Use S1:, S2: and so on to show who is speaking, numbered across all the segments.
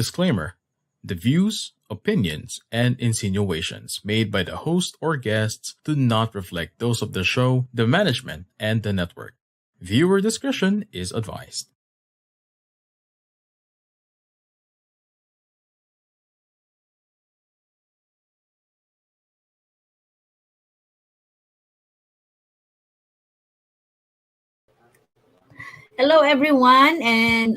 S1: Disclaimer: the views, opinions, and insinuations made by the host or guests do not reflect those of the show, the management, and the network. Viewer discretion is advised.
S2: Hello, everyone, and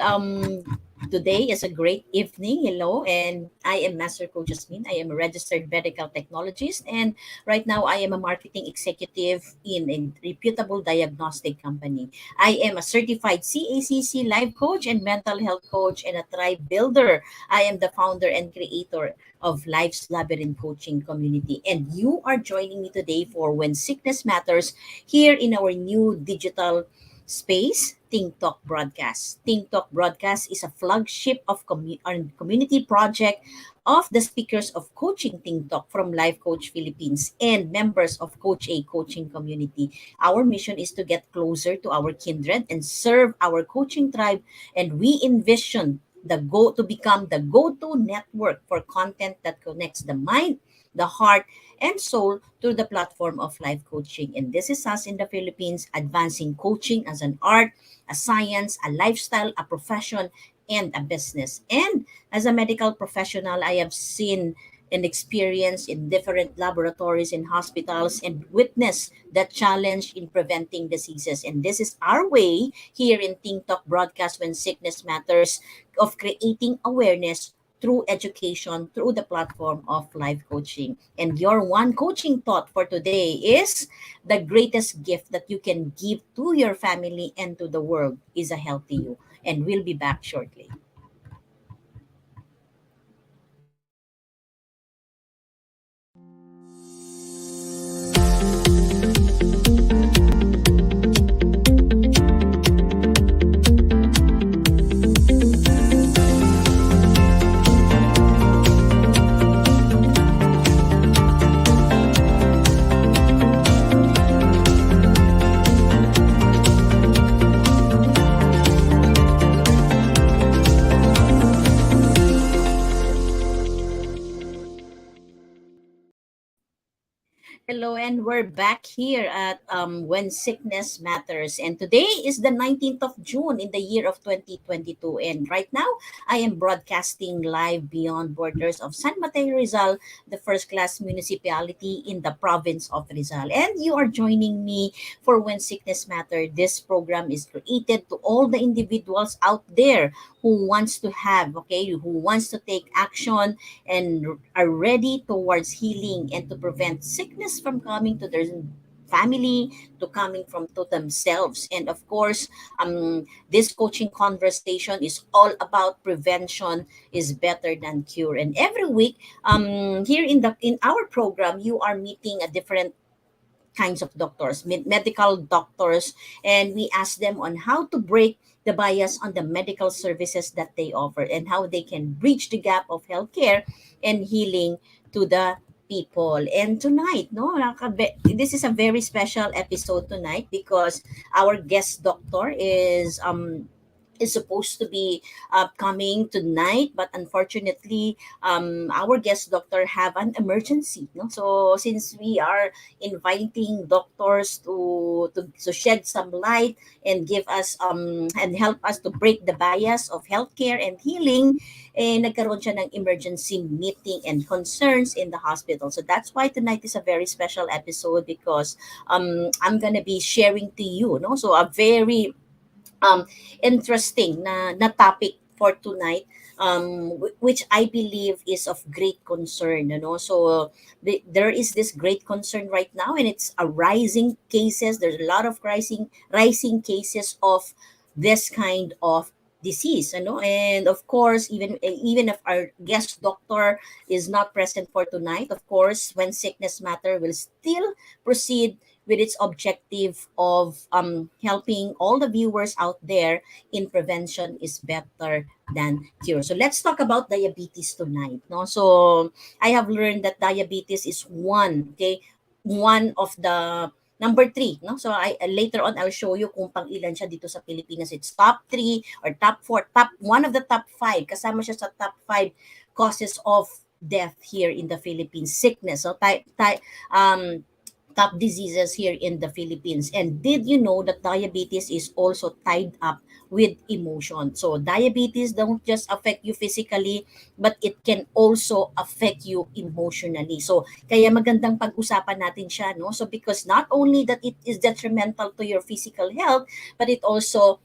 S2: today is a great evening. Hello, and I am Master Coach Jasmine. I am a registered medical technologist, and right now I am a marketing executive in a reputable diagnostic company. I am a certified CACC life coach and mental health coach and a tribe builder. I am the founder and creator of Life's Labyrinth Coaching Community, and you are joining me today for When Sickness Matters here in our new digital space, Think Talk Broadcast. Think Talk Broadcast is a flagship of community project of the speakers of Coaching Think Talk from Life Coach Philippines and members of Coach A Coaching Community. Our mission is to get closer to our kindred and serve our coaching tribe, and we envision the go to become the go-to network for content that connects the mind, the heart, and soul through the platform of life coaching. And this is us in the Philippines advancing coaching as an art, a science, a lifestyle, a profession, and a business. And as a medical professional, I have seen and experienced in different laboratories and hospitals and witness the challenge in preventing diseases. And this is our way here in Think Talk Broadcast When Sickness Matters of creating awareness through education through the platform of life coaching. And your one coaching thought for today is the greatest gift that you can give to your family and to the world is a healthy you. And we'll be back shortly. Hello, and we're back here at When Sickness Matters. And today is the 19th of June in the year of 2022. And right now, I am broadcasting live beyond borders of San Mateo Rizal, the first class municipality in the province of Rizal. And you are joining me for When Sickness Matters. This program is created to all the individuals out there who wants to have, okay, who wants to take action and are ready towards healing and to prevent sickness from coming to their family, to coming from to themselves. And of course, this coaching conversation is all about prevention is better than cure. And every week, here in our program, you are meeting a different kinds of doctors, medical doctors, and we ask them on how to break the bias on the medical services that they offer and how they can bridge the gap of healthcare and healing to the people. And tonight, no, this is a very special episode tonight because our guest doctor is supposed to be coming tonight, but unfortunately our guest doctor have an emergency, no, so since we are inviting doctors to shed some light and give us and help us to break the bias of healthcare and healing, nagkaroon siya ng emergency meeting and concerns in the hospital. So that's why tonight is a very special episode because I'm gonna be sharing to you, no, so a very um, interesting na topic for tonight, which I believe is of great concern, you know. So there is this great concern right now, and it's a rising cases. There's a lot of rising cases of this kind of disease, you know. And of course, even if our guest doctor is not present for tonight, of course, when sickness matter will still proceed with its objective of helping all the viewers out there in prevention is better than cure. So let's talk about diabetes tonight. No, so I have learned that diabetes is one of the Number 3, no? So later on I'll show you kung pang ilan siya dito sa Pilipinas. It's top 3 or top 4, top one of the top 5. Kasama siya sa top 5 causes of death here in the Philippines. Sickness. So top diseases here in the Philippines. And did you know that diabetes is also tied up with emotion? So diabetes don't just affect you physically, but it can also affect you emotionally. So kaya magandang pag-usapan natin siya, no? So because not only that it is detrimental to your physical health, but it also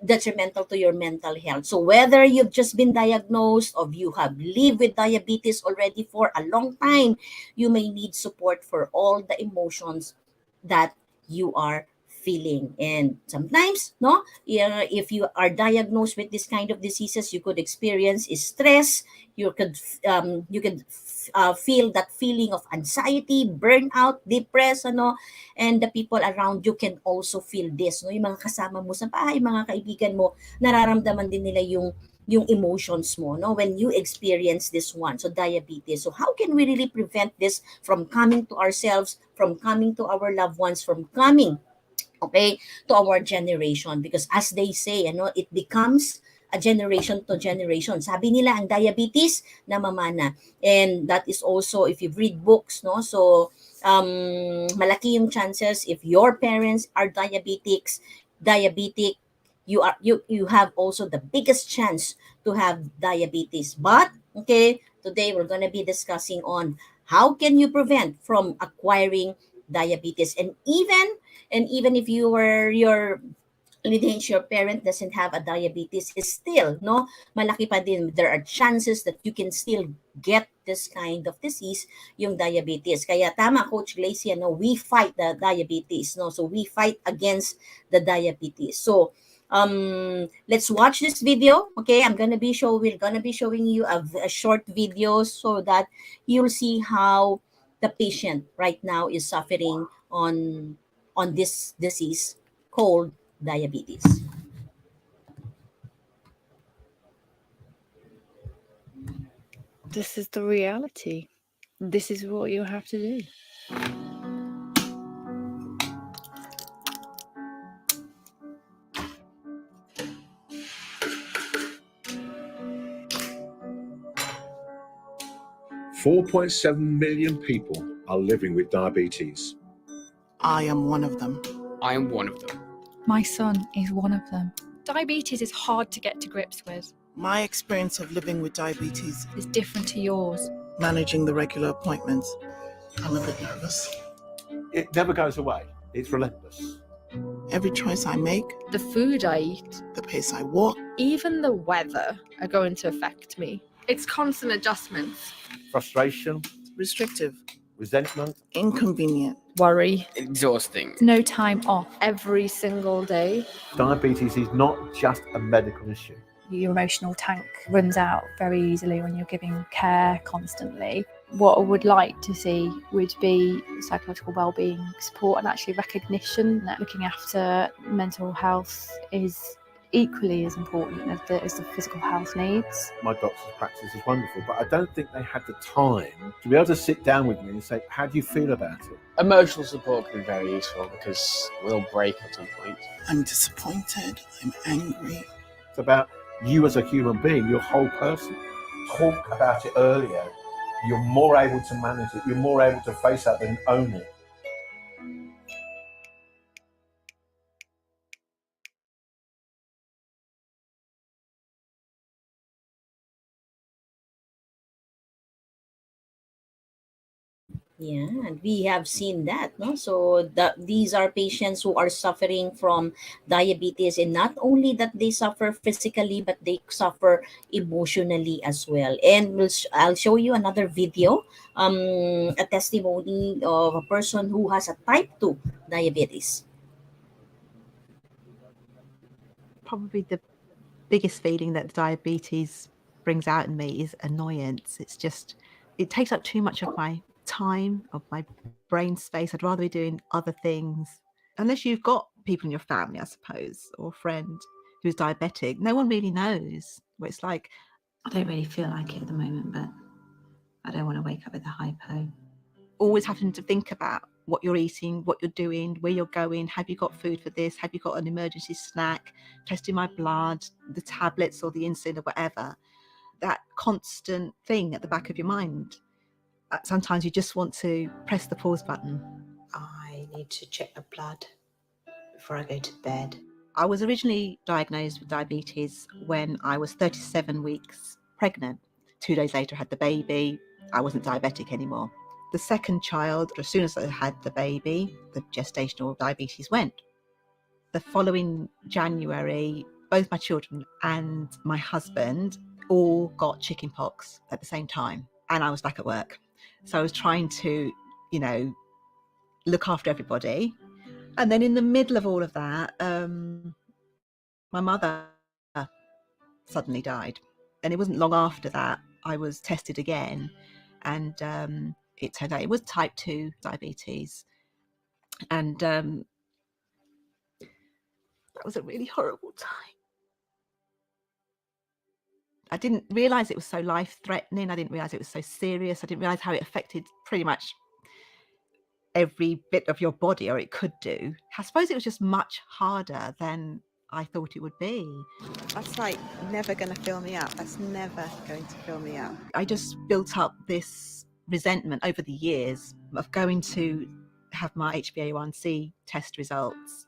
S2: detrimental to your mental health. So whether you've just been diagnosed or you have lived with diabetes already for a long time, you may need support for all the emotions that you are feeling. And sometimes, no, if you are diagnosed with this kind of diseases, you could experience stress. You could feel that feeling of anxiety, burnout, depressed, ano, and the people around you can also feel this, no? Yung mga kasama mo sa bahay, mga kaibigan mo, nararamdaman din nila yung emotions mo, no, when you experience this one. So diabetes. So how can we really prevent this from coming to ourselves, from coming to our loved ones, from coming, okay, to our generation? Because as they say, ano, it becomes a generation to generation. Sabi nila ang diabetes namamana. And that is also if you read books, no? So malaki yung chances if your parents are diabetic, you have also the biggest chance to have diabetes. But okay, today we're going to be discussing on how can you prevent from acquiring diabetes. And even if your lineage, your parent doesn't have a diabetes, is still, no, malaki pa din, there are chances that you can still get this kind of disease, yung diabetes. Kaya tama, Coach Glacia, no, we fight the diabetes, no, so we fight against the diabetes. So let's watch this video. Okay, we're gonna be showing you a short video so that you'll see how the patient right now is suffering on this disease called diabetes.
S3: This is the reality. This is what you have to do.
S4: $4.7 million people are living with diabetes.
S5: I am one of them.
S6: I am one of them.
S7: My son is one of them. Diabetes is hard to get to grips with.
S5: My experience of living with diabetes
S7: It's different to yours.
S5: managing the regular appointments. I'm a bit nervous.
S8: It never goes away. It's relentless.
S5: Every choice I make,
S3: The food I eat,
S5: the pace I walk,
S3: even the weather are going to affect me.
S9: It's constant adjustments.
S8: Frustration,
S5: restrictive,
S8: resentment,
S5: inconvenient.
S3: Worry
S6: Exhausting.
S7: No time off.
S3: every single day.
S8: diabetes is not just a medical issue.
S10: Your emotional tank runs out very easily when you're giving care constantly. What I would like to see would be psychological wellbeing support and actually recognition that looking after mental health is equally as important as the physical health needs.
S8: My doctor's practice is wonderful, but I don't think they had the time to be able to sit down with me and say, how do you feel about it?
S6: Emotional support can be very useful because we'll break at some point.
S5: I'm disappointed. I'm angry.
S8: It's about you as a human being, your whole person. Talk about it earlier. You're more able to manage it. You're more able to face that and own it.
S2: Yeah, and we have seen that, no? So these are patients who are suffering from diabetes, and not only that they suffer physically, but they suffer emotionally as well. And I'll show you another video, a testimony of a person who has a type 2 diabetes.
S11: Probably the biggest feeling that diabetes brings out in me is annoyance. It takes up too much of my time, of my brain space. I'd rather be doing other things. Unless you've got people in your family, I suppose, or a friend who's diabetic, no one really knows what it's like.
S12: I don't really feel like it at the moment, but I don't want to wake up with a hypo.
S11: Always having to think about what you're eating, what you're doing, where you're going. Have you got food for this? Have you got an emergency snack? Testing my blood, the tablets or the insulin or whatever. That constant thing at the back of your mind. Sometimes you just want to press the pause button.
S12: I need to check my blood before I go to bed.
S11: I was originally diagnosed with diabetes when I was 37 weeks pregnant. 2 days later, I had the baby. I wasn't diabetic anymore. The second child, as soon as I had the baby, the gestational diabetes went. The following January, both my children and my husband all got chickenpox at the same time, and I was back at work. So I was trying to, look after everybody. And then in the middle of all of that, my mother suddenly died. And it wasn't long after that I was tested again, and it turned out it was type 2 diabetes. And that was a really horrible time. I didn't realise it was so life-threatening. I didn't realise it was so serious. I didn't realise how it affected pretty much every bit of your body, or it could do. I suppose it was just much harder than I thought it would be.
S5: That's like never going to fill me up. That's never going to fill me up.
S11: I just built up this resentment over the years of going to have my HbA1c test results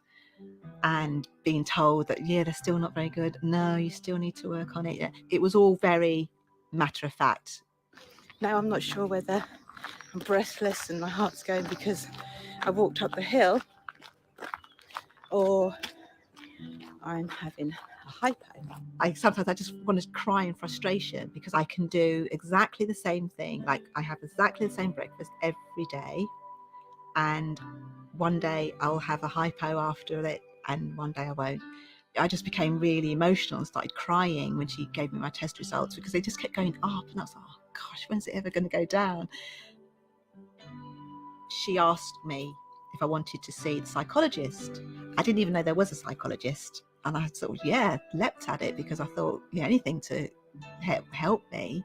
S11: and being told that, they're still not very good. No, you still need to work on it. It was all very matter of fact.
S5: Now I'm not sure whether I'm breathless and my heart's going because I walked up the hill, or I'm having a hypo.
S11: Sometimes I just want to cry in frustration because I can do exactly the same thing. Like, I have exactly the same breakfast every day, and one day I'll have a hypo after it and one day I won't. I just became really emotional and started crying when she gave me my test results because they just kept going up, and I was like, oh gosh, when's it ever going to go down? She asked me if I wanted to see the psychologist. I didn't even know there was a psychologist, and I sort of leapt at it because I thought anything to help me.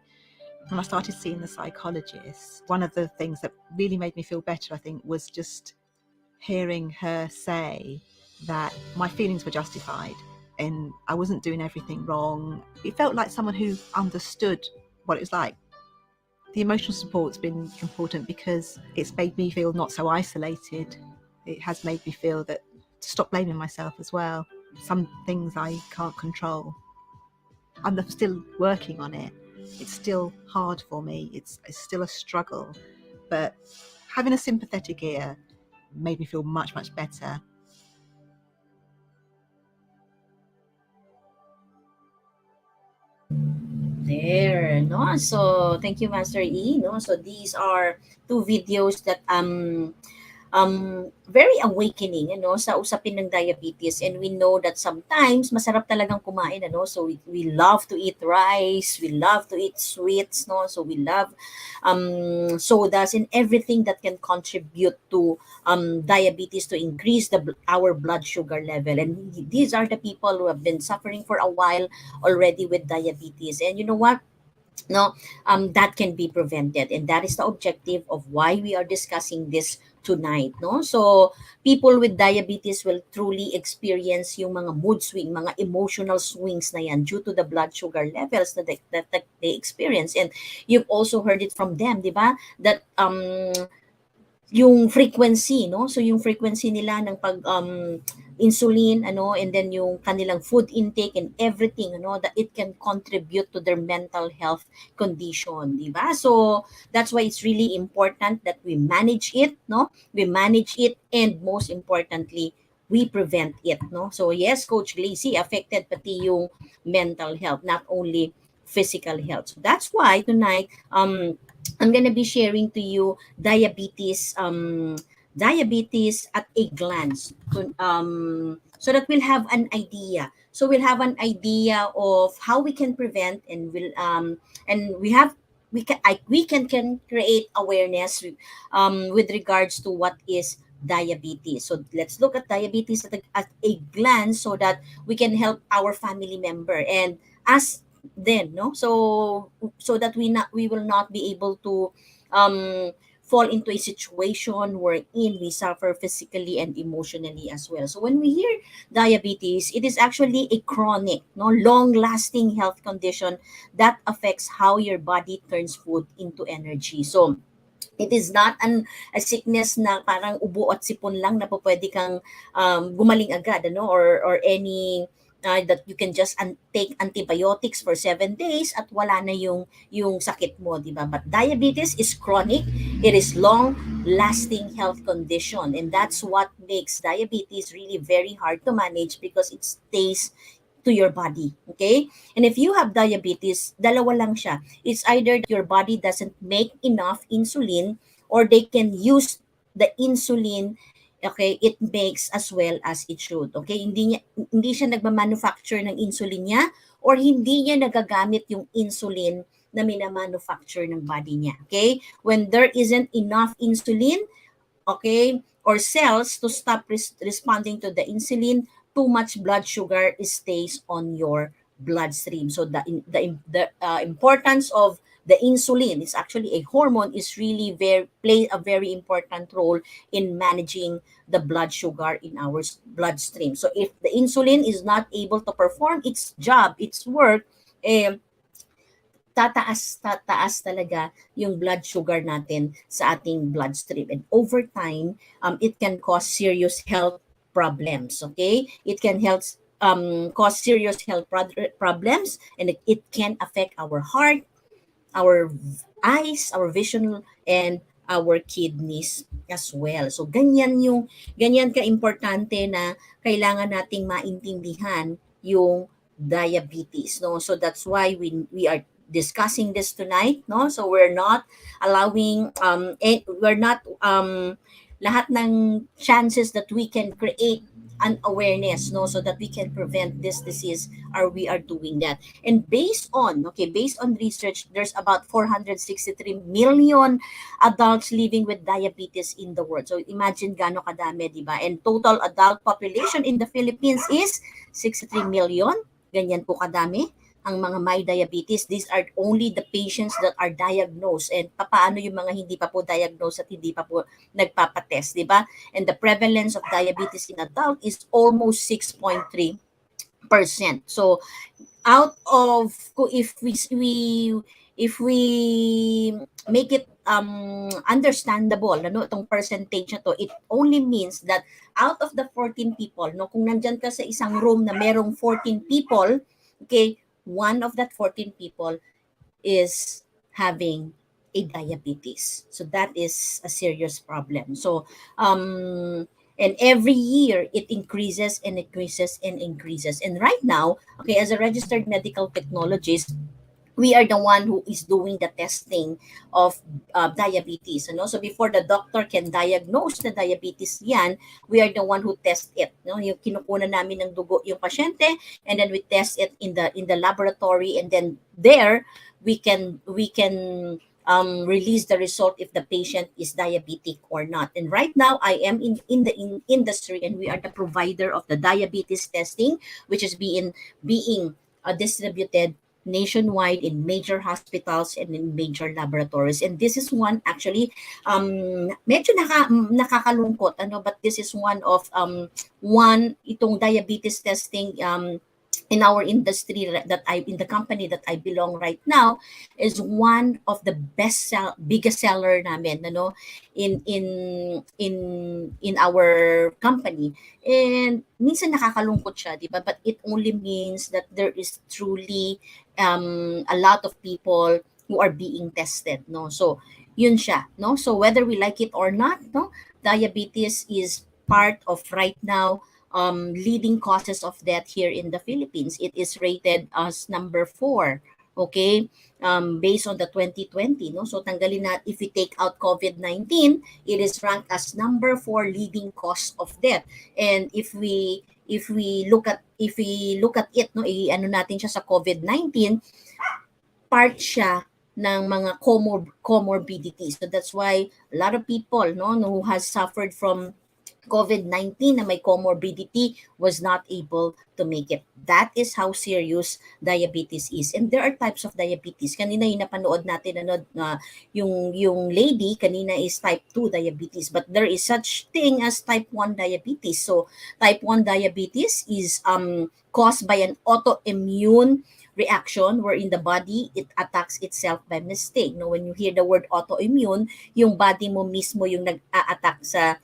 S11: When I started seeing the psychologist, one of the things that really made me feel better, I think, was just hearing her say that my feelings were justified and I wasn't doing everything wrong. It felt like someone who understood what it was like. The emotional support's been important because it's made me feel not so isolated. It has made me feel that to stop blaming myself as well. Some things I can't control. I'm still working on it. It's still hard for me. It's still a struggle. But having a sympathetic ear made me feel much, much better.
S2: There, no? So, thank you, Master E, no? So, these are two videos that very awakening sa usapin ng diabetes, and we know that sometimes masarap talagang kumain so we love to eat rice, we love to eat sweets, no, so we love sodas and everything that can contribute to diabetes, to increase our blood sugar level. And these are the people who have been suffering for a while already with diabetes. And you know what, no, that can be prevented, and that is the objective of why we are discussing this tonight, no? So people with diabetes will truly experience yung mga mood swing, mga emotional swings na yan due to the blood sugar levels that they experience. And you've also heard it from them, di ba, that yung frequency, no? So yung frequency nila ng pag insulin, and then yung kanilang food intake and everything, that it can contribute to their mental health condition, di ba? So that's why it's really important that we manage it, no? We manage it, and most importantly, we prevent it, no? So yes, Coach Glacy, affected pati yung mental health, not only physical health. So that's why tonight, I'm gonna be sharing to you diabetes at a glance, so that we'll have an idea. So we'll have an idea of how we can prevent, and we can create awareness with regards to what is diabetes. So let's look at diabetes at a glance so that we can help our family member and us then, no, so that we will not be able to fall into a situation wherein we suffer physically and emotionally as well. So when we hear diabetes, it is actually a chronic, no, long-lasting health condition that affects how your body turns food into energy. So it is not a sickness na parang ubo at sipon lang na po pwede kang gumaling agad, ano, or any that you can just take antibiotics for 7 days at wala na yung sakit mo, di ba? But diabetes is chronic. It is long lasting health condition, and that's what makes diabetes really very hard to manage because it stays to your body. Okay? And if you have diabetes, dalawa lang siya. It's either that your body doesn't make enough insulin or they can use the insulin, okay, it makes as well as it should. Okay? Hindi siya nagma-manufacture ng insulin niya or hindi niya nagagamit yung insulin na mina-manufacture ng body niya. Okay? When there isn't enough insulin, okay, or cells to stop responding to the insulin, too much blood sugar stays on your bloodstream. So the importance of the insulin, it's actually a hormone, is really play a very important role in managing the blood sugar in our bloodstream. So if the insulin is not able to perform its job, its work, tataas talaga yung blood sugar natin sa ating bloodstream. And over time, it can cause serious health problems, okay? It can cause serious health problems, and it can affect our heart, our eyes, our vision, and our kidneys as well. So ganyan ka-importante na kailangan nating maintindihan yung diabetes, no? So that's why we are discussing this tonight, no? So we're not allowing we're not lahat ng chances that we can create an awareness, no, so that we can prevent this disease, we are doing that. And based on research, there's about 463 million adults living with diabetes in the world. So imagine gaano kadami, di ba? And total adult population in the Philippines is 63 million. Ganyan po kadami ang mga may diabetes. These are only the patients that are diagnosed. And paano yung mga hindi pa po diagnosed at hindi pa po nagpapatest, di ba? And the prevalence of diabetes in adult is almost 6.3%. So out of, if we make it understandable, ano, itong percentage na to, it only means that out of the 14 people, no, kung nandyan ka sa isang room na merong 14 people, okay, one of that 14 people is having a diabetes. So that is a serious problem. So and every year it increases and increases and increases. And right now, okay, as a registered medical technologist, we are the one who is doing the testing of diabetes. You know? So before the doctor can diagnose the diabetes yan, we are the one who test it. No? Yung kinukunan namin ng dugo yung pasyente, and then we test it in the laboratory, and then there we can release the result if the patient is diabetic or not. And right now, I am in the industry, and we are the provider of the diabetes testing, which is being distributed nationwide in major hospitals and in major laboratories. And this is one actually medyo nakakalungkot, ano, but this is one of itong diabetes testing in our industry in the company that I belong right now, is one of the biggest seller namin, ano, in our company. And minsan nakakalungkot siya, di ba? But it only means that there is truly a lot of people who are being tested, no? So yun siya, no? So whether we like it or not, no, diabetes is part of right now leading causes of death here in the Philippines. It is rated as number 4, okay, based on the 2020, no? So tanggalin na, if we take out COVID-19, it is ranked as number 4 leading cause of death. And if we look at it, no, ano natin siya sa COVID-19, part siya ng mga comorbidities. So that's why a lot of people, no, who has suffered from COVID-19 na may comorbidity was not able to make it. That is how serious diabetes is. And there are types of diabetes. Kanina yung napanood natin yung lady kanina is type 2 diabetes, but there is such thing as type 1 diabetes. So type 1 diabetes is caused by an autoimmune reaction wherein the body it attacks itself by mistake. No, when you hear the word autoimmune, yung body mo mismo yung nag-a-attack sa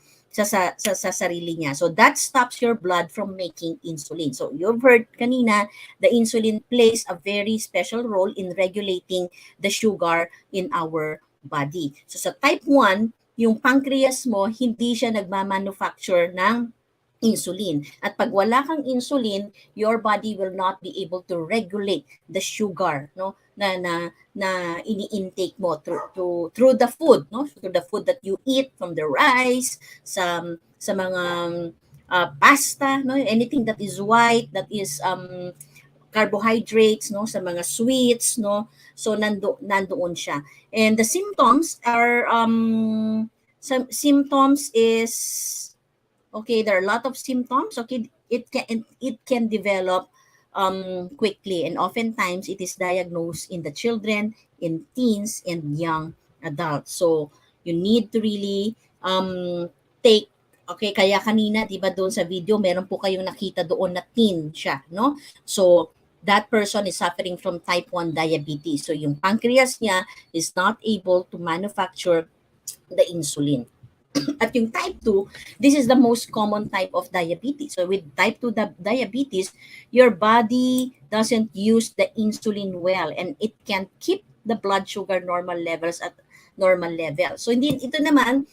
S2: sarili niya. So that stops your blood from making insulin. So you've heard kanina, the insulin plays a very special role in regulating the sugar in our body. So sa type 1, yung pancreas mo, hindi siya nagmamanufacture ng insulin. At pag wala kang insulin, your body will not be able to regulate the sugar, no, na ini-intake mo through the food, no, through the food that you eat, from the rice, sa mga pasta, no, anything that is white, that is carbohydrates, no, sa mga sweets, no, so nandoon siya. And the symptoms are some symptoms is okay, there are a lot of symptoms. Okay, it can develop quickly, and oftentimes it is diagnosed in the children, in teens, and young adults. So you need to really take. Okay, kaya kanina, di ba doon sa video, meron po kayong nakita doon na teen siya, no? So that person is suffering from type 1 diabetes. So yung pancreas niya is not able to manufacture the insulin. At yung type 2, this is the most common type of diabetes. So with type 2 diabetes, your body doesn't use the insulin well, and it can keep the blood sugar normal levels at normal level. So hindi ito naman,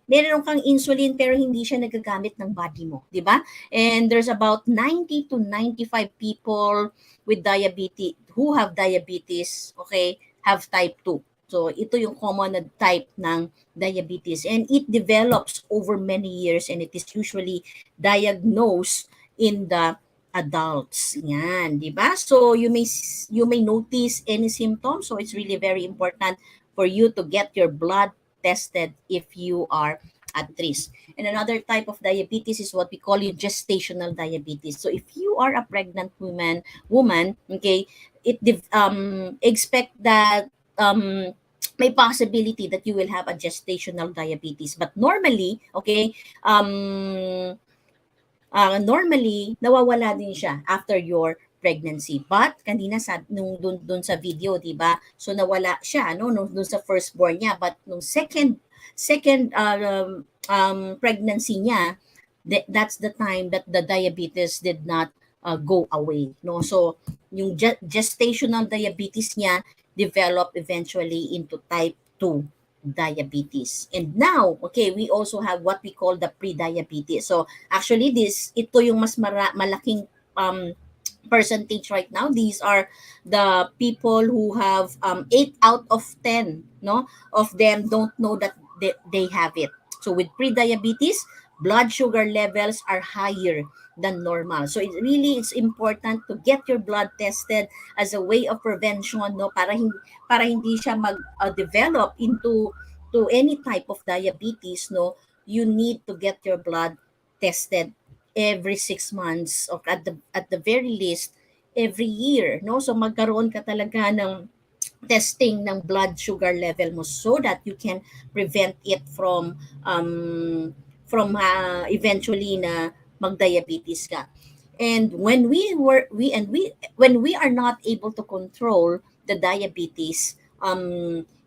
S2: meron kang insulin pero hindi siya nagagamit ng body mo, di ba? And there's about 90 to 95 people with diabetes who have diabetes, okay, have type 2. So ito yung common na type ng diabetes, and it develops over many years, and it is usually diagnosed in the adults. Yan, di ba? So you may notice any symptoms, so it's really very important for you to get your blood tested if you are at risk. And another type of diabetes is what we call your gestational diabetes. So if you are a pregnant woman, okay, expect that may possibility that you will have a gestational diabetes. But normally, okay, normally, nawawala din siya after your pregnancy. But kanina nung dun sa video, 'di ba? So nawala siya nung sa firstborn niya, but nung second pregnancy niya, that's the time that the diabetes did not go away, no? So yung gestational diabetes niya develop eventually into type 2 diabetes. And now, okay, we also have what we call the pre-diabetes. So actually ito yung mas malaking percentage right now. These are the people who have 8 out of 10, no, of them don't know that they have it. So with pre-diabetes, blood sugar levels are higher than normal. So it's important to get your blood tested as a way of prevention, no, para hindi siya mag-develop into any type of diabetes, no. You need to get your blood tested every 6 months, or at the very least every year, no. So magkaroon ka talaga ng testing ng blood sugar level mo so that you can prevent it from eventually na magdiabetes ka. And when we are not able to control the diabetes,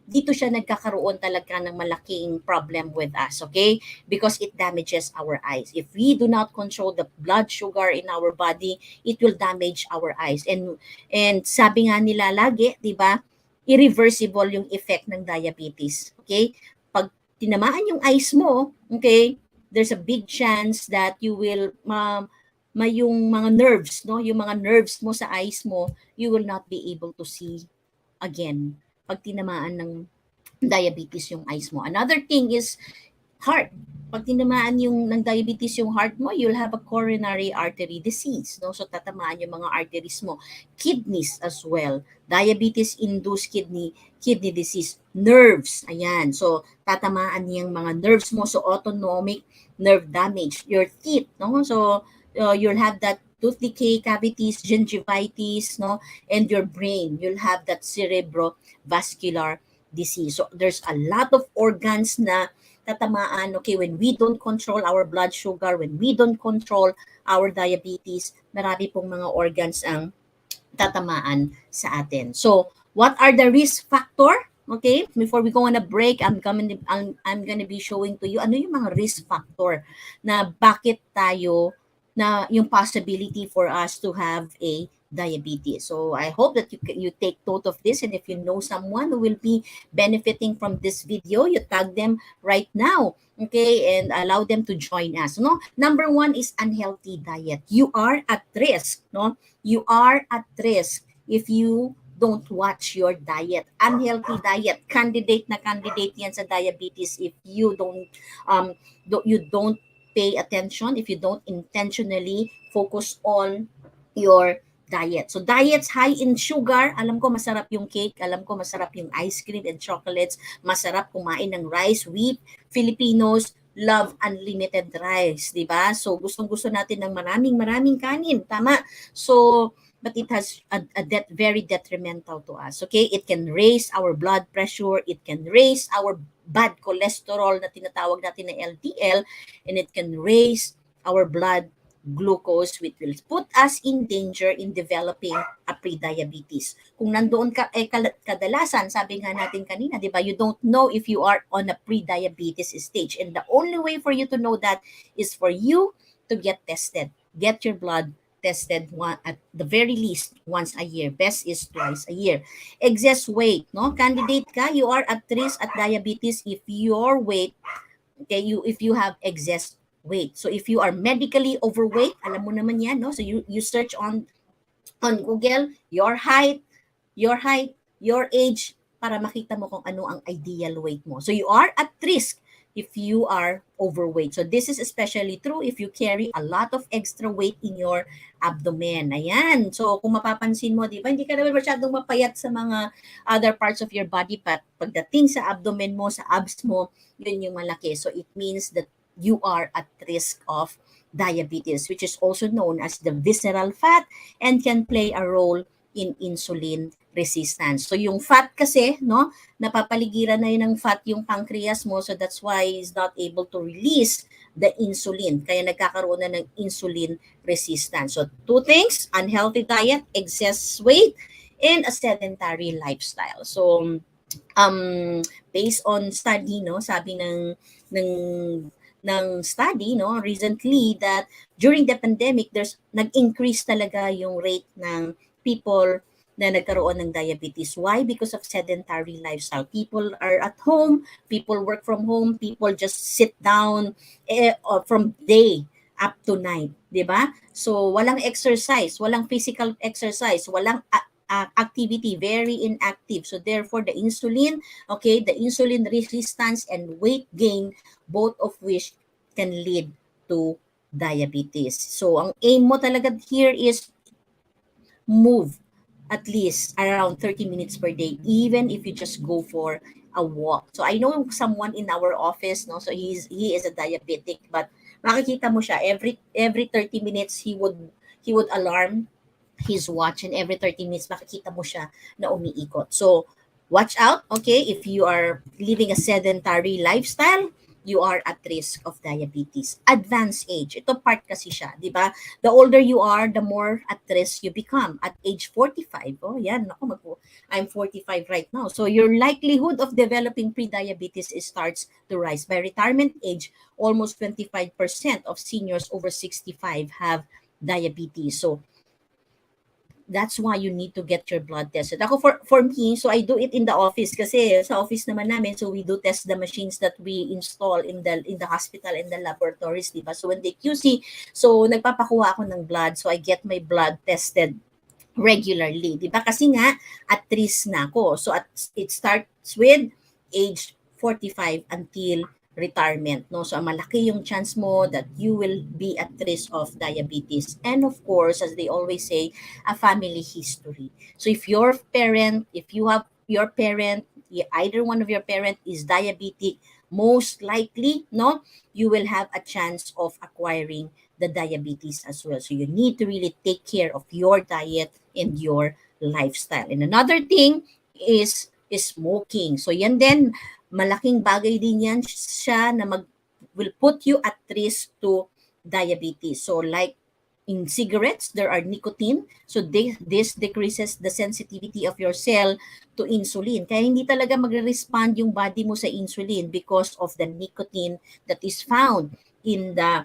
S2: dito siya nagkakaroon talaga ng malaking problem with us, okay? Because it damages our eyes. If we do not control the blood sugar in our body, it will damage our eyes. And sabi nga nila lagi, 'di ba? Irreversible yung effect ng diabetes, okay? Pag tinamaan yung eyes mo, okay, there's a big chance that you will yung mga nerves, no, yung mga nerves mo sa eyes mo, you will not be able to see again pag tinamaan ng diabetes yung eyes mo. Another thing is Heart. Pag tinamaan yung ng diabetes yung heart mo, you'll have a coronary artery disease, no? So tatamaan yung mga arteries mo. Kidneys as well. Diabetes-induced kidney disease. Nerves, ayan. So tatamaan yung mga nerves mo, so autonomic nerve damage. Your teeth, no? So you'll have that tooth decay, cavities, gingivitis, no? And your brain, you'll have that cerebrovascular disease. So there's a lot of organs na tatamaan, okay, when we don't control our blood sugar, when we don't control our diabetes, marami pong mga organs ang tatamaan sa atin. So, what are the risk factor? Okay, before we go on a break, I'm gonna be showing to you ano yung mga risk factor na bakit tayo na yung possibility for us to have a diabetes. So I hope that you take note of this, and if you know someone who will be benefiting from this video, you tag them right now, okay, and allow them to join us. No, number one is unhealthy diet. You are at risk, no? You are at risk if you don't watch your diet. Unhealthy diet, candidate yan sa diabetes if you don't pay attention, if you don't intentionally focus on your diet. So diets high in sugar, alam ko masarap yung cake, alam ko masarap yung ice cream and chocolates, masarap kumain ng rice, wheat. Filipinos love unlimited rice, di ba? So gustong-gusto natin ng maraming kanin, tama? So but it has very detrimental to us. Okay, it can raise our blood pressure, it can raise our bad cholesterol na tinatawag natin na LDL, and it can raise our blood glucose, which will put us in danger in developing a pre-diabetes. Kung nandoon ka, kadalasan, sabi nga natin kanina, di ba, you don't know if you are on a pre-diabetes stage. And the only way for you to know that is for you to get tested. Get your blood tested at the very least once a year. Best is twice a year. Excess weight, no? Candidate ka, you are at risk at diabetes if your weight, okay, if you have excess weight. So if you are medically overweight, alam mo naman yan, no? So you search on Google your height, your age, para makita mo kung ano ang ideal weight mo. So you are at risk if you are overweight. So this is especially true if you carry a lot of extra weight in your abdomen. Ayan. So kung mapapansin mo, di ba, hindi ka naman masyadong mapayat sa mga other parts of your body, but pagdating sa abdomen mo, sa abs mo, yun yung malaki. So it means that you are at risk of diabetes, which is also known as the visceral fat and can play a role in insulin resistance. So yung fat kasi, no, napapaligiran na yun ng fat yung pancreas mo, so that's why it's not able to release the insulin. Kaya nagkakaroon na ng insulin resistance. So two things, unhealthy diet, excess weight, and a sedentary lifestyle. So based on study, no, sabi ng study, no, recently, that during the pandemic, nag-increase talaga yung rate ng people na nagkaroon ng diabetes. Why? Because of sedentary lifestyle. People are at home, people work from home, people just sit down from day up to night, di ba? So walang exercise, walang physical exercise, walang activity, very inactive. So therefore the insulin resistance and weight gain, both of which can lead to diabetes. So ang aim mo talaga here is move at least around 30 minutes per day, even if you just go for a walk. So I know someone in our office, no, so he is a diabetic, but makikita mo siya every 30 minutes he would alarm his watch, and every 30 minutes makikita mo siya na umiikot. So watch out, okay, if you are living a sedentary lifestyle, you are at risk of diabetes. Advanced age, ito part kasi siya, di ba? The older you are, the more at risk you become. At age 45, oh yan, I'm 45 right now. So your likelihood of developing pre-diabetes starts to rise. By retirement age, almost 25% of seniors over 65 have diabetes. So that's why you need to get your blood tested. Ako, for me, so I do it in the office kasi sa office naman namin, so we do test the machines that we install in the hospital and the laboratories, diba? So when they QC, so nagpapakuha ako ng blood, so I get my blood tested regularly, diba? Kasi nga at risk na ako. So it starts with age 45 until retirement, no? So malaki yung chance mo that you will be at risk of diabetes. And of course, as they always say, a family history. So if you have your parent, either one of your parent is diabetic, most likely, no, you will have a chance of acquiring the diabetes as well. So you need to really take care of your diet and your lifestyle. And another thing is smoking. So yan din, malaking bagay din yan siya na will put you at risk to diabetes. So like in cigarettes, there are nicotine. So this decreases the sensitivity of your cell to insulin. Kaya hindi talaga magre-respond yung body mo sa insulin because of the nicotine that is found in the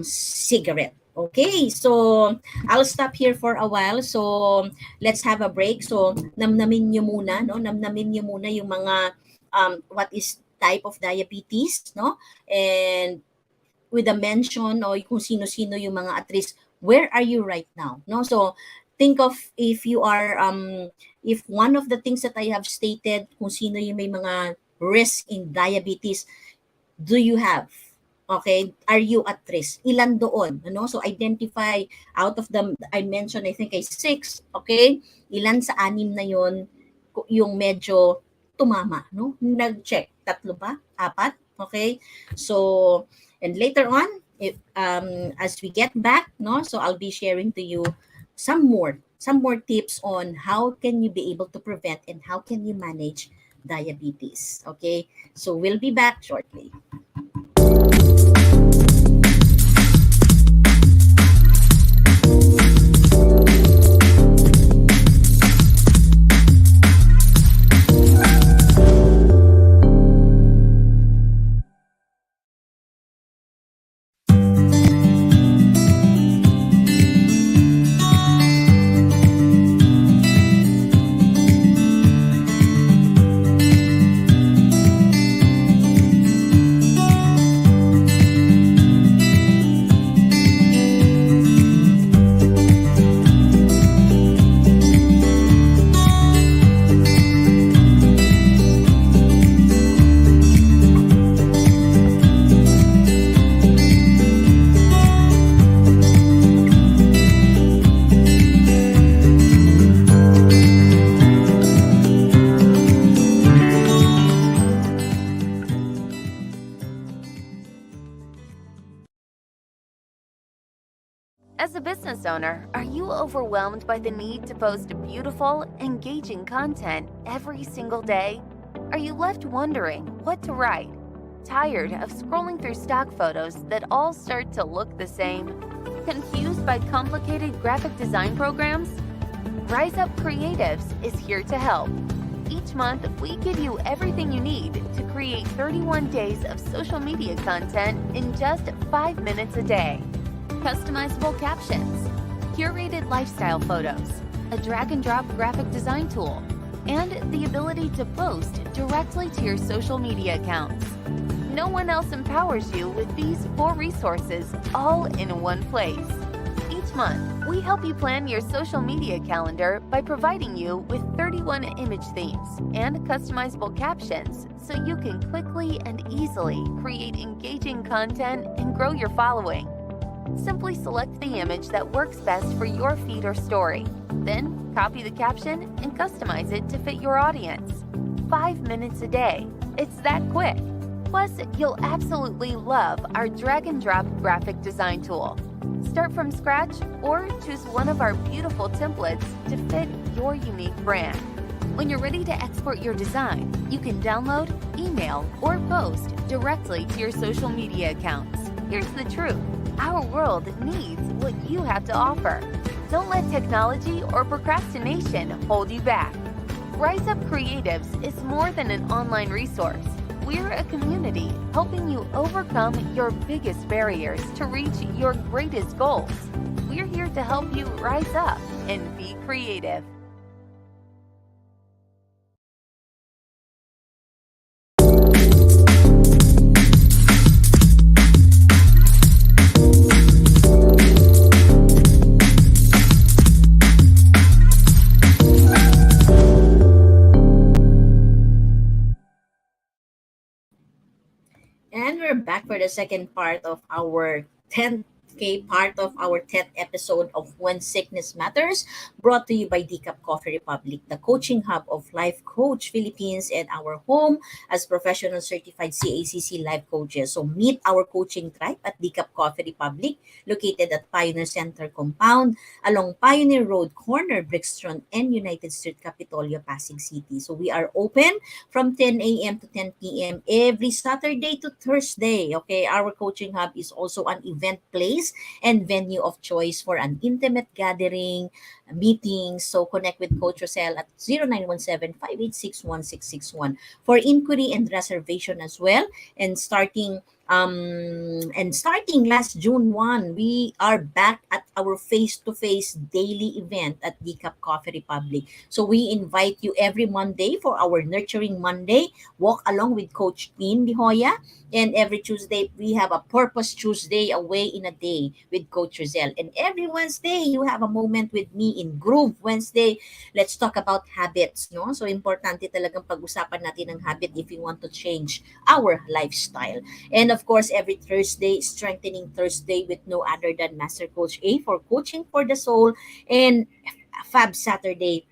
S2: cigarette. Okay, so I'll stop here for a while. So let's have a break. So namnamin nyo muna, no? Namnamin nyo muna yung mga what is type of diabetes, no? And with a mention o kung sino-sino yung mga at risk, where are you right now, no? So think of if you are if one of the things that I have stated, kung sino yung may mga risk in diabetes, do you have? Okay, are you at risk? Ilan doon? Ano? So identify out of them, I mentioned I think ay 6, okay? Ilan sa 6 na yon yung medyo tumama, no? Nag-check, 3 ba? 4, okay? So and later on, if as we get back, no? So I'll be sharing to you some more tips on how can you be able to prevent and how can you manage diabetes. Okay? So we'll be back shortly.
S13: As a business owner, are you overwhelmed by the need to post beautiful, engaging content every single day? Are you left wondering what to write? Tired of scrolling through stock photos that all start to look the same? Confused by complicated graphic design programs? Rise Up Creatives is here to help. Each month, we give you everything you need to create 31 days of social media content in just 5 minutes a day. Customizable captions, curated lifestyle photos, a drag-and-drop graphic design tool, and the ability to post directly to your social media accounts. No one else empowers you with these 4 resources all in one place. Each month, we help you plan your social media calendar by providing you with 31 image themes and customizable captions so you can quickly and easily create engaging content and grow your following. Simply select the image that works best for your feed or story. Then, copy the caption and customize it to fit your audience. 5 minutes a day. It's that quick. Plus, you'll absolutely love our drag-and-drop graphic design tool. Start from scratch or choose one of our beautiful templates to fit your unique brand. When you're ready to export your design, you can download, email, or post directly to your social media accounts. Here's the truth. Our world needs what you have to offer. Don't let technology or procrastination hold you back. Rise Up Creatives is more than an online resource. We're a community helping you overcome your biggest barriers to reach your greatest goals. We're here to help you rise up and be creative.
S2: the second part of our 10th part of our 10th episode of When Sickness Matters, brought to you by Decaf Coffee Republic, the coaching hub of Life Coach Philippines and our home as professional certified CACC life coaches. So meet our coaching tribe at Decaf Coffee Republic, located at Pioneer Center Compound along Pioneer Road, corner Brixton and United Street, Capitolio, Pasig City. So we are open from 10 a.m. to 10 p.m. every Saturday to Thursday. Okay, our coaching hub is also an event place and venue of choice for an intimate gathering, meetings. So connect with Coach Rosel at 0917-586-1661 for inquiry and reservation as well. And starting last June 1, we are back at our face-to-face daily event at Decaf Coffee Republic. So we invite you every Monday for our Nurturing Monday walk along with Coach Tin Lihoya. And every Tuesday, we have a Purpose Tuesday away in a day with Coach Rizal. And every Wednesday, you have a moment with me in Groove Wednesday. Let's talk about habits, no? So, importante talagang pag-usapan natin ang habit if we want to change our lifestyle. And of course, every Thursday, Strengthening Thursday with no other than Master Coach A for Coaching for the Soul. And Fab Saturday,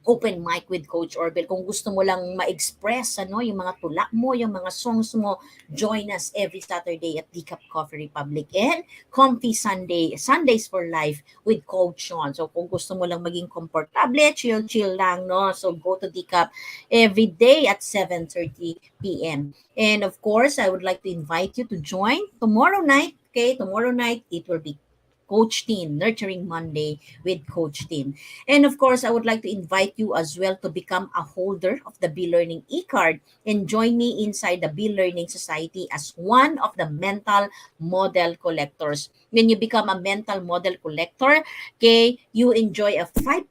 S2: open mic with Coach Orbel. Kung gusto mo lang ma-express yung mga tula mo, yung mga songs mo, join us every Saturday at Decaf Coffee Republic. And Comfy Sunday, Sundays for Life with Coach Sean. So kung gusto mo lang maging komportable, chill lang, no? So go to Decaf every day at 7:30 p.m. And of course, I would like to invite you to join tomorrow night. Okay, tomorrow night, it will be Coach Tin, Nurturing Monday with Coach Tin. And of course, I would like to invite you as well to become a holder of the Be Learning e-card and join me inside the Be Learning Society as one of the mental model collectors. When you become a mental model collector, okay, you enjoy a 5%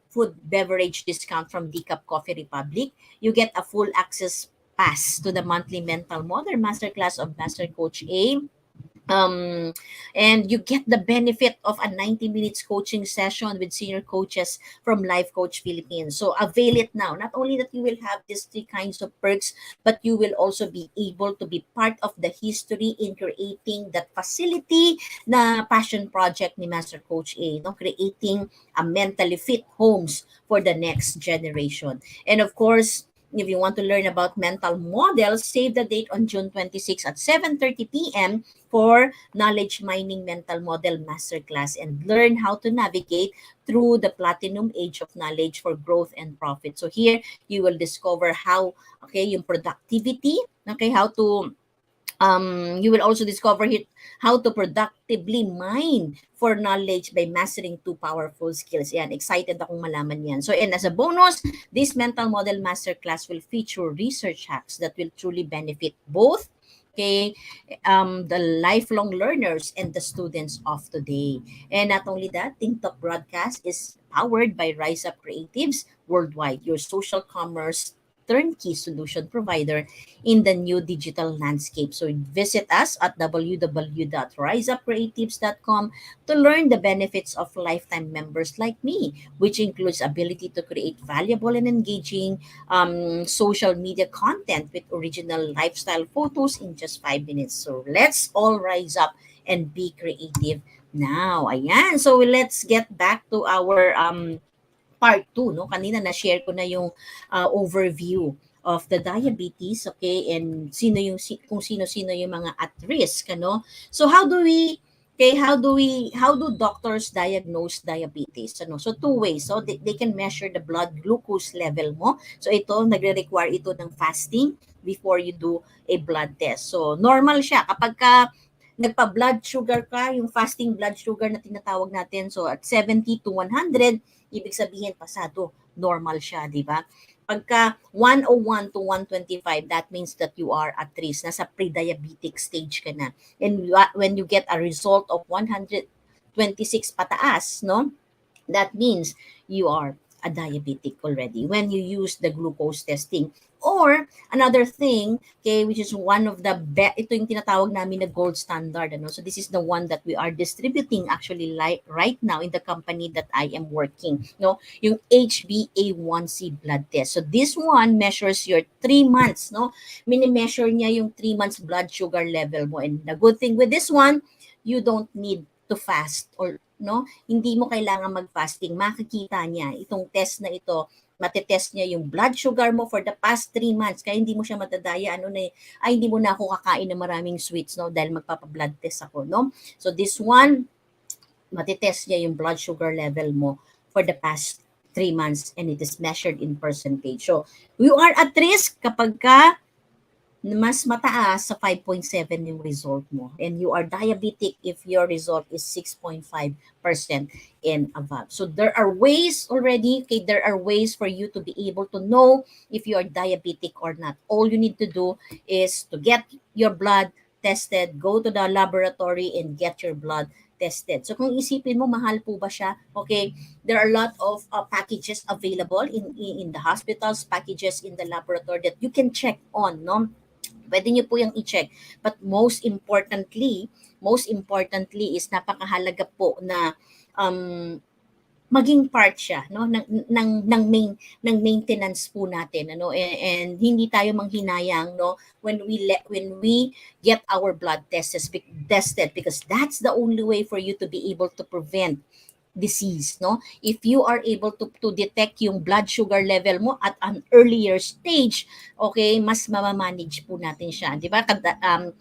S2: food beverage discount from Decaf Coffee Republic. You get a full access pass to the monthly mental model masterclass of Master Coach A. um and you get the benefit of a 90 minutes coaching session with senior coaches from Life Coach Philippines. So avail it now. Not only that you will have these three kinds of perks, but you will also be able to be part of the history in creating that facility na passion project ni Master Coach A, no, creating a mentally fit homes for the next generation. And of course, if you want to learn about mental models, save the date on June 26 at 7:30 p.m. for Knowledge Mining Mental Model Masterclass and learn how to navigate through the platinum age of knowledge for growth and profit. So here you will discover how, okay, yung productivity, okay, how to you will also discover how to productively mine for knowledge by mastering two powerful skills. Yan, excited akong malaman yan. So, and as a bonus, this mental model masterclass will feature research hacks that will truly benefit both, okay, the lifelong learners and the students of today. And not only that, TikTok broadcast is powered by Rise Up Creatives Worldwide, your social commerce turnkey solution provider in the new digital landscape. So visit us at www.riseupcreatives.com to learn the benefits of lifetime members like me, which includes ability to create valuable and engaging social media content with original lifestyle photos in just 5 minutes. So let's all rise up and be creative now. Ayan. So let's get back to our part 2, no? Kanina na-share ko na yung overview of the diabetes, okay? And kung sino-sino yung mga at risk, ano? So how do doctors diagnose diabetes? Ano? So two ways. So they can measure the blood glucose level mo. So ito, nagre-require ito ng fasting before you do a blood test. So normal siya kapag nagpa-blood sugar ka, yung fasting blood sugar na tinatawag natin. So at 70 to 100, ibig sabihin pasado, normal siya, di ba? Pagka 101 to 125, that means that you are at risk. Nasa pre-diabetic stage ka na. And when you get a result of 126 pataas, no? That means you are a diabetic already when you use the glucose testing. Or another thing, okay, which is one of the ito yung tinatawag namin na gold standard, ano. So this is the one that we are distributing actually right now in the company that I am working, no, yung HbA1c blood test. So this one measures your 3 months, no, mini-measure niya yung 3 months blood sugar level mo. And the good thing with this one, you don't need to fast, or no, hindi mo kailangan mag-fasting. Makikita niya itong test na ito, matetest niya yung blood sugar mo for the past 3 months. Kaya hindi mo siya matadaya, ano na, ay hindi mo na ako kakain ng maraming sweets, no, dahil magpapa-blood test ako, no. So this one, matetest niya yung blood sugar level mo for the past 3 months, and it is measured in percentage. So you are at risk kapag ka mas mataas sa 5.7 yung result mo, and you are diabetic if your result is 6.5% and above. So there are ways already, okay, there are ways for you to be able to know if you are diabetic or not. All you need to do is to get your blood tested, go to the laboratory and get your blood tested. So kung isipin mo, mahal po ba siya? Okay, there are a lot of packages available in the hospitals, packages in the laboratory that you can check on, no? Pwede niyo po yung i-check. But most importantly is napakahalaga po na maging part siya, no, ng maintenance po natin, ano, and hindi tayo manghinayang, no, when we get our blood tested, because that's the only way for you to be able to prevent disease, no. If you are able to detect yung blood sugar level mo at an earlier stage, okay, mas mamamanage po natin siya, di ba?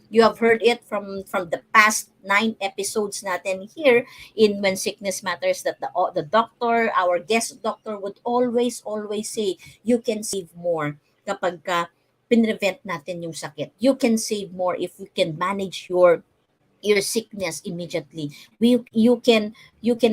S2: You have heard it from the past 9 episodes natin here in When Sickness Matters, that the doctor, our guest doctor, would always say you can save more kapag ka pinrevent natin yung sakit. You can save more if you can manage your sickness immediately. You can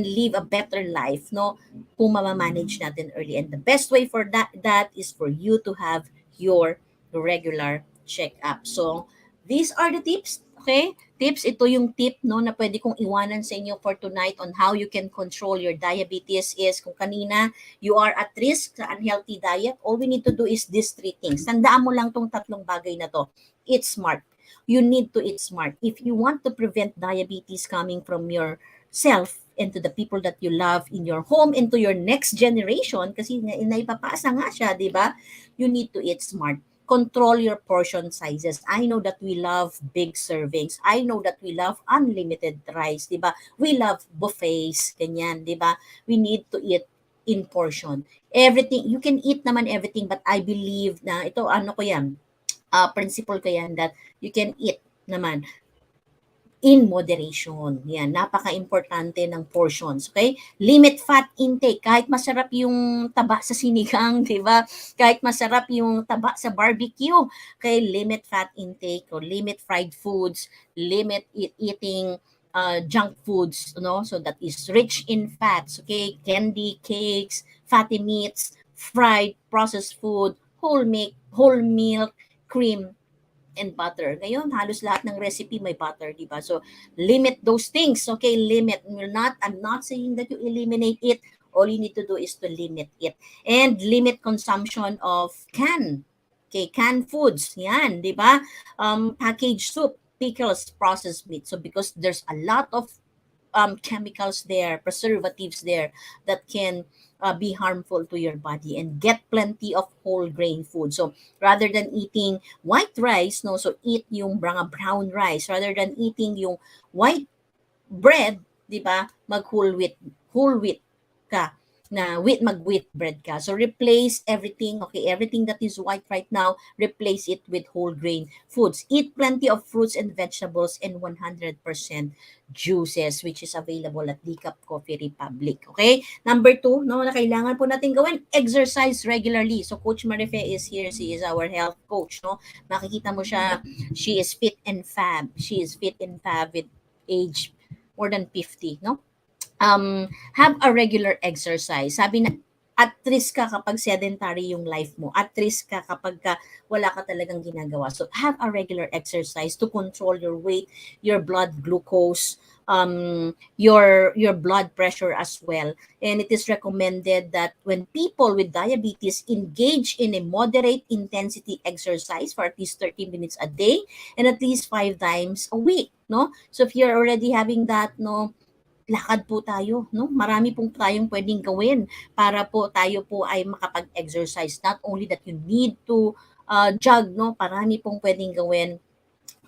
S2: live a better life, no, kung mamamanage natin early. And the best way for that is for you to have your regular check-up. So these are the tips, okay? Ito yung tip, no, na pwede kong iwanan sa inyo for tonight on how you can control your diabetes. Is kung kanina you are at risk sa unhealthy diet, all we need to do is these 3 things. Tandaan mo lang tong 3 bagay na to. Eat smart. You need to eat smart. If you want to prevent diabetes coming from yourself and to the people that you love in your home and to your next generation, kasi naipapasa nga siya, di ba? You need to eat smart. Control your portion sizes. I know that we love big servings. I know that we love unlimited rice, di ba? We love buffets, ganyan, di ba? We need to eat in portion. Everything, you can eat naman everything, but I believe na ito, ano ko yan, principle ko yan, that you can eat naman in moderation. Yan, napaka-importante ng portions, okay? Limit fat intake. Kahit masarap yung taba sa sinigang, di ba? Kahit masarap yung taba sa barbecue, okay? Limit fat intake, or limit fried foods, limit eating junk foods, no? So that is rich in fats, okay? Candy, cakes, fatty meats, fried, processed food, whole milk, cream, and butter. Ngayon, halos lahat ng recipe may butter, di ba? So, limit those things, okay? Limit. I'm not saying that you eliminate it. All you need to do is to limit it. And limit consumption of canned foods. Yan, di ba? Packaged soup, pickles, processed meat. So, because there's a lot of chemicals there, preservatives there that can be harmful to your body, and get plenty of whole grain food. So rather than eating white rice, no, so eat yung brown rice. Rather than eating yung white bread, di ba, whole wheat ka, na mag-wheat bread ka. So replace everything, okay, everything that is white right now, replace it with whole grain foods. Eat plenty of fruits and vegetables and 100% juices, which is available at Decaf Coffee Republic. Okay? Number 2, no, na kailangan po natin gawin, exercise regularly. So Coach Marife is here. She is our health coach, no? Makikita mo siya, she is fit and fab. She is fit and fab with age more than 50, no? Have a regular exercise. Sabi na, at risk ka kapag sedentary yung life mo. At risk ka kapag wala ka talagang ginagawa. So, have a regular exercise to control your weight, your blood glucose, your blood pressure as well. And it is recommended that when people with diabetes engage in a moderate intensity exercise for at least 30 minutes a day and at least 5 times a week, no? So if you're already having that, no, lakad po tayo, no? Marami pong tayong pwedeng gawin para po tayo po ay makapag-exercise. Not only that you need to jog, no? Marami pong pwedeng gawin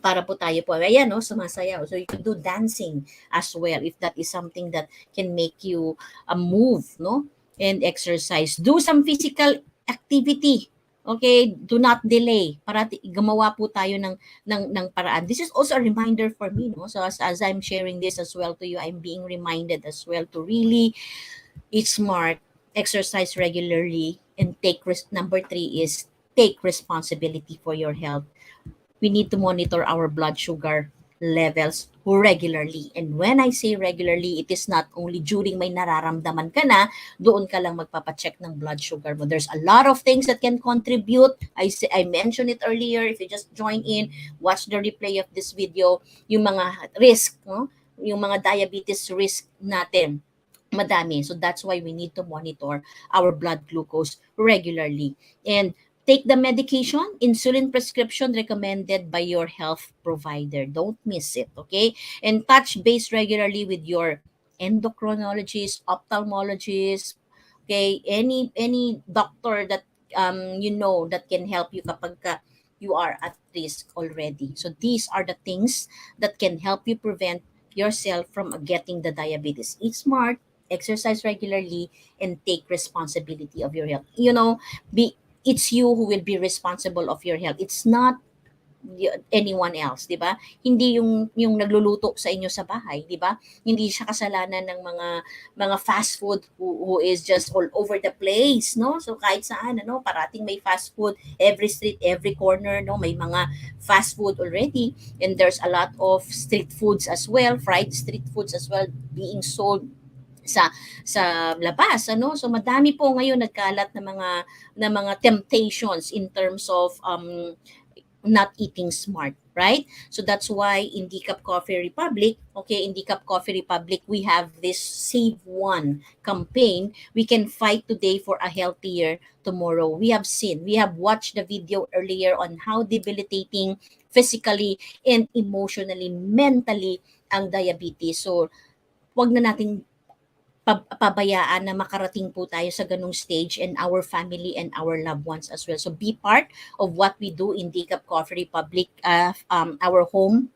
S2: para po tayo po, ayan, no, sumasayaw. So you can do dancing as well if that is something that can make you move, no, and exercise. Do some physical activity. Okay, do not delay. Para gumawa po tayo ng paraan. This is also a reminder for me, no. So as I'm sharing this as well to you, I'm being reminded as well to really eat smart, exercise regularly, and number 3 is take responsibility for your health. We need to monitor our blood sugar levels regularly. And when I say regularly, it is not only during may nararamdaman ka na, doon ka lang magpapacheck ng blood sugar mo. There's a lot of things that can contribute. I mentioned it earlier. If you just join in, watch the replay of this video, yung mga risk, no? Yung mga diabetes risk natin madami. So that's why we need to monitor our blood glucose regularly. And take the medication, insulin prescription recommended by your health provider. Don't miss it, okay? And touch base regularly with your endocrinologist, ophthalmologist, okay? Any doctor that you know that can help you kapag you are at risk already. So these are the things that can help you prevent yourself from getting the diabetes. Eat smart, exercise regularly, and take responsibility of your health. You know, it's you who will be responsible of your health. It's not anyone else, 'di ba? Hindi yung nagluluto sa inyo sa bahay, 'di ba? Hindi siya kasalanan ng mga fast food who is just all over the place, no? So kahit saan, ano, parating may fast food, every street, every corner, no, may mga fast food already, and there's a lot of street foods as well, fried street foods as well being sold sa labas, ano. So madami po ngayon nagkalat na mga temptations in terms of not eating smart, right? So that's why in Decaf Coffee Republic, okay, in Decaf Coffee Republic, we have this Save One campaign. We can fight today for a healthier tomorrow. We have watched the video earlier on how debilitating physically and emotionally, mentally ang diabetes. So wag na nating pabayaan na makarating po tayo sa ganung stage, and our family and our loved ones as well. So be part of what we do in Decaf Coffee Republic, our home,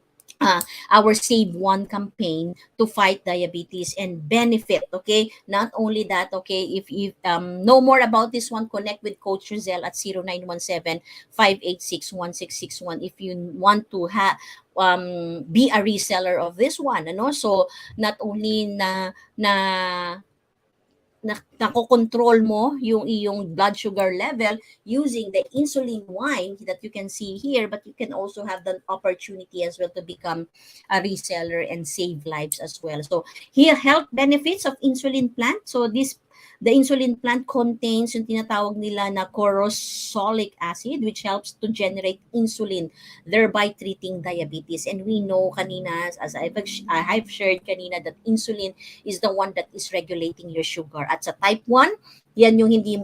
S2: our Save One campaign to fight diabetes and benefit, okay? Not only that, okay, if you know more about this one, connect with Coach Rizal at 0917-586-1661 if you want to be a reseller of this one, ano? So not only na nakokontrol mo yung iyong blood sugar level using the insulin wine that you can see here, but you can also have the opportunity as well to become a reseller and save lives as well. So here, health benefits of insulin plant. So the insulin plant contains yung tinatawag nila na corosolic acid, which helps to generate insulin, thereby treating diabetes. And we know kanina, as I've shared kanina, that insulin is the one that is regulating your sugar. At sa type 1, yan yung hindi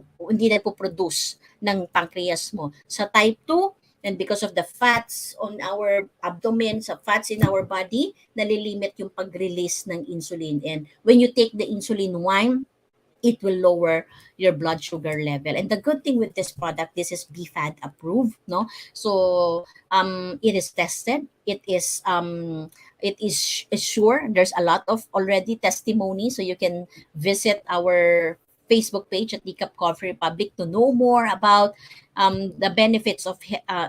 S2: na po-produce ng pancreas mo. Sa type 2, and because of the fats on our abdomen, sa fats in our body, nalilimit yung pag-release ng insulin. And when you take the insulin wine, it will lower your blood sugar level. And the good thing with this product, this is BFAD approved, no? So it is tested. It is sure. There's a lot of already testimony, so you can visit our Facebook page at Decaf Coffee Republic to know more about the benefits of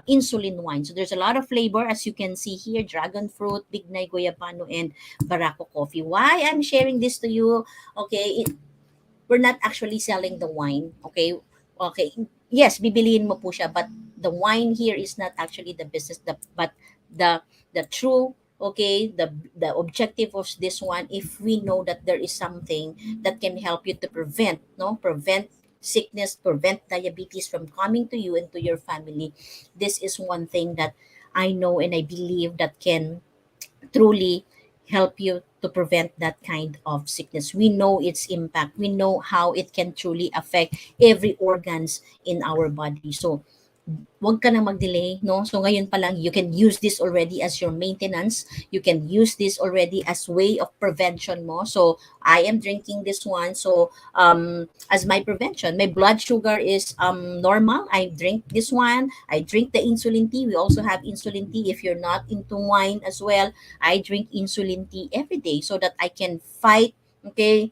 S2: insulin wine. So there's a lot of flavor, as you can see here: dragon fruit, bignay, goyabano, and barako coffee. Why I'm sharing this to you? Okay, we're not actually selling the wine, okay? Okay, yes, bibiliin mo po siya, but the wine here is not actually the business, but the true, okay, the objective of this one, if we know that there is something that can help you to prevent sickness, prevent diabetes from coming to you and to your family, this is one thing that I know and I believe that can truly help you to prevent that kind of sickness. We know its impact. We know how it can truly affect every organs in our body. So wag ka na mag-delay, no? So ngayon pa lang, you can use this already as your maintenance. You can use this already as way of prevention mo. So I am drinking this one. So as my prevention, my blood sugar is normal. I drink this one. I drink the insulin tea. We also have insulin tea. If you're not into wine as well, I drink insulin tea every day so that I can fight, okay,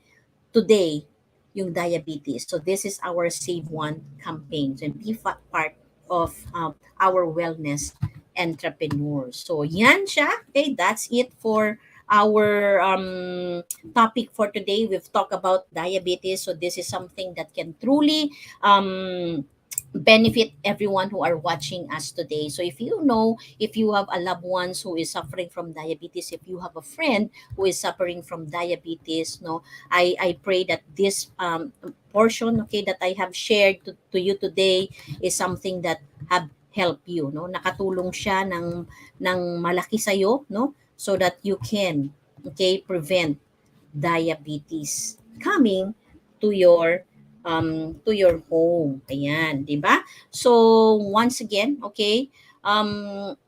S2: today yung diabetes. So this is our Save One campaign. So be part of our wellness entrepreneurs. So yan siya. Okay, that's it for our topic for today. We've talked about diabetes. So this is something that can truly benefit everyone who are watching us today. So if you know, if you have a loved ones who is suffering from diabetes, if you have a friend who is suffering from diabetes, no, I pray that this portion, okay, that I have shared to you today is something that have helped you, no, nakatulong siya ng malaki sa iyo, no, so that you can, okay, prevent diabetes coming to your home. Ayan, 'di ba? So once again, okay,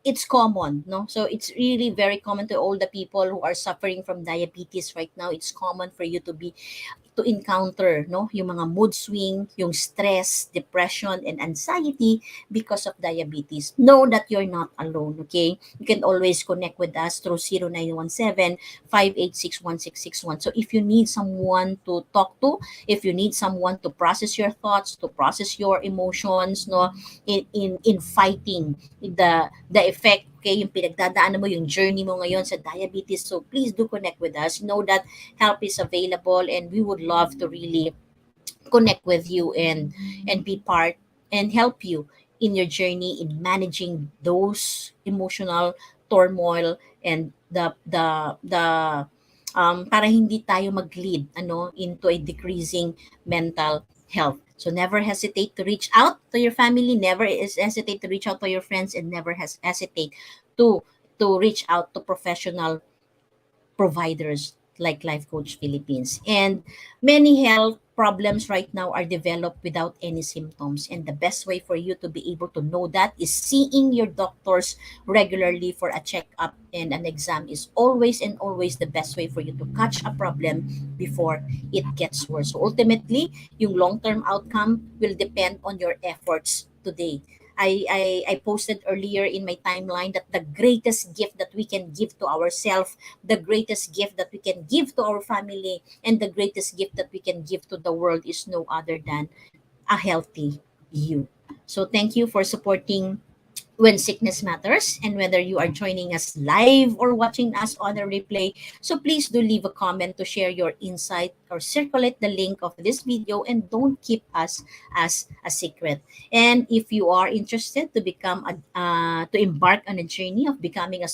S2: it's common, no? So it's really very common to all the people who are suffering from diabetes right now. It's common for you to encounter, no, yung mga mood swing, yung stress, depression, and anxiety because of diabetes. Know that you're not alone, okay? You can always connect with us through 0917-586-1661. So if you need someone to talk to, if you need someone to process your thoughts, to process your emotions, no, in fighting the effect, okay, yung pinagdadaanan mo, yung journey mo ngayon sa diabetes, so please do connect with us. Know that help is available, and we would love to really connect with you and be part and help you in your journey in managing those emotional turmoil and the para hindi tayo mag-lead into a decreasing mental health. So never hesitate to reach out to your family, hesitate to reach out to your friends, and never hesitate to reach out to professional providers like Life Coach Philippines. And many health problems right now are developed without any symptoms. And the best way for you to be able to know that is seeing your doctors regularly for a checkup and an exam is always and always the best way for you to catch a problem before it gets worse. So ultimately, yung long-term outcome will depend on your efforts today. I posted earlier in my timeline that the greatest gift that we can give to ourselves, the greatest gift that we can give to our family, and the greatest gift that we can give to the world is no other than a healthy you. So thank you for supporting When Sickness Matters, and whether you are joining us live or watching us on a replay. So please do leave a comment to share your insight or circulate the link of this video, and don't keep us as a secret. And if you are interested to to embark on a journey of becoming a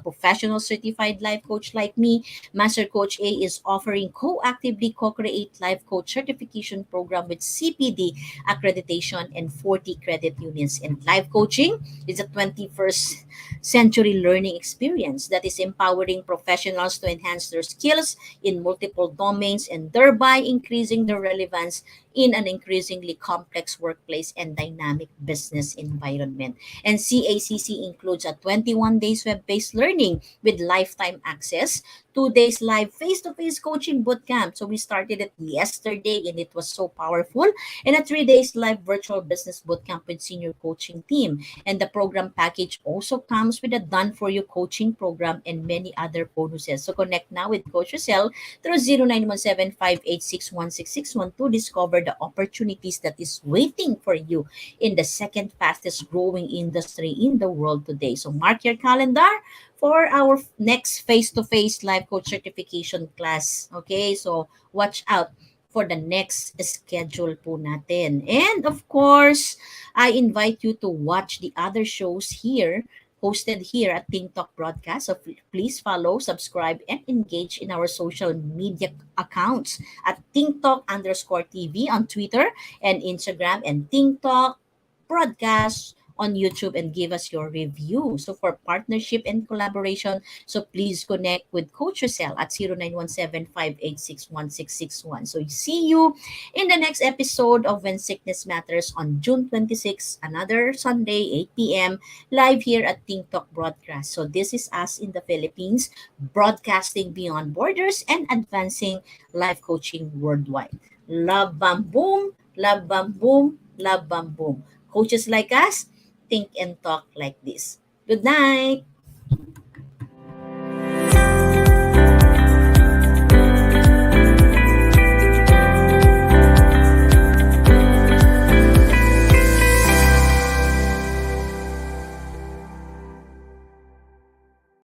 S2: professional certified life coach like me, Master Coach A is offering co-actively co-create life coach certification program with CPD accreditation and 40 credit units. And life coaching is a 21st century learning experience that is empowering professionals to enhance their skills in multiple domains and thereby increasing their relevance in an increasingly complex workplace and dynamic business environment. And CACC includes a 21 days web-based learning with lifetime access, 2 days live face-to-face coaching bootcamp. So we started it yesterday and it was so powerful. And a 3 days live virtual business bootcamp with senior coaching team. And the program package also comes with a done-for-you coaching program and many other bonuses. So connect now with Coach Rosel through 0917-586-1661 to discover the opportunities that is waiting for you in the second fastest growing industry in the world today. So mark your calendar for our next face-to-face life coach certification class. Okay, so watch out for the next schedule po natin. And of course, I invite you to watch the other shows here hosted here at Ting Talk Broadcast. So please follow, subscribe, and engage in our social media accounts at Ting Talk _TV on Twitter and Instagram, and Ting Talk Broadcast on YouTube and give us your review. So for partnership and collaboration, so please connect with Coach Rosel at 0917-586-1661. So see you in the next episode of When Sickness Matters on June 26, another Sunday, 8 p.m., live here at Ting Talk Broadcast. So this is us in the Philippines, broadcasting beyond borders and advancing life coaching worldwide. Love Bam Boom, Love Bam Boom, Love Bam Boom. Coaches like us, think and talk like this. Good night.